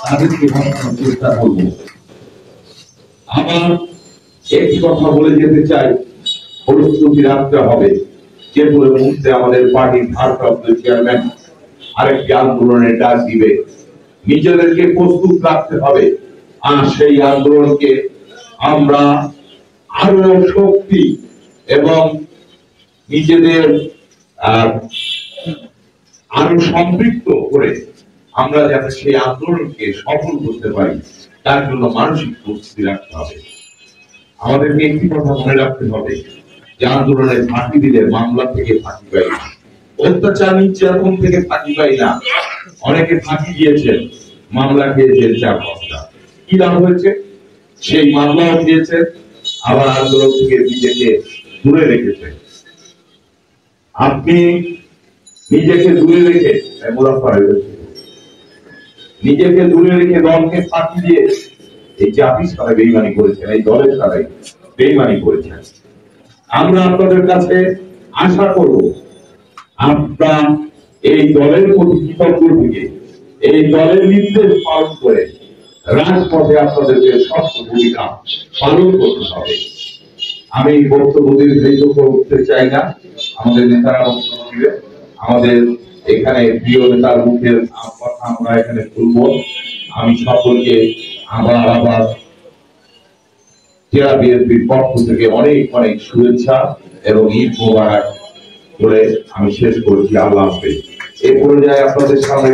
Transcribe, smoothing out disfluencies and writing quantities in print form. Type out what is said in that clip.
তাদেরকে বাঁচানোর চেষ্টা করব। আমার একটি কথা বলে যেতে চাই, প্রস্তুতি রাখতে হবে। যে কোনো মুহূর্তে আমাদের পার্টির ভারপ্রাপ্ত চেয়ারম্যান আরেকটি আন্দোলনের ডাক দিবে, নিজেদেরকে প্রস্তুত রাখতে হবে। আর সেই আন্দোলনকে আমরা আরো শক্তি এবং নিজেদের আরো সম্পৃক্ত করে আমরা যাতে সেই আন্দোলনকে সফল করতে পারি, তার জন্য মানসিক প্রস্তুতি রাখতে হবে। আমাদেরকে একটি কথা মনে রাখতে হবে যে আন্দোলনে ফাঁকি দিলে মামলা থেকে ফাঁকি পাই না, অত্যাচার নির্যাতন থেকে ফাঁকি পাই না। অনেকে ফাঁকি দিয়েছেন, মামলা খেয়েছেন 4 ঘন্টা, কি লাভ হয়েছে? সেই মামলাও দিয়েছে, আবার আন্দোলন থেকে নিজেকে দূরে রেখেছে। আপনি নিজেকে দূরে রেখে নিজেকে দূরে রেখে দলকে ফাঁকি দিয়ে এই জাতির সাথে বেইমানি করেছেন, এই দলের সাথে বেইমানি করেছেন। আমরা আপনাদের কাছে আশা করব আপনারা এই দলের প্রতি কৃতজ্ঞ থেকে এই দলের নির্দেশ পালন করে রাজপথে আপনাদেরকে শক্ত ভূমিকা পালন করতে হবে। আমি বক্তব্য দীর্ঘায়িত করতে চাই না, আমাদের নেতারা বক্তব্য দিবে। আমাদের এখানে প্রিয় নেতার মুখের কথা আমরা এখানে তুলব। আমি সকলকে আবার জেলা বিএনপির পক্ষ থেকে অনেক অনেক শুভেচ্ছা এবং ঈদ মোবারক বলে আমি শেষ করছি। আল্লাহ হাফেজ। এই পর্যায়ে আপনাদের সামনে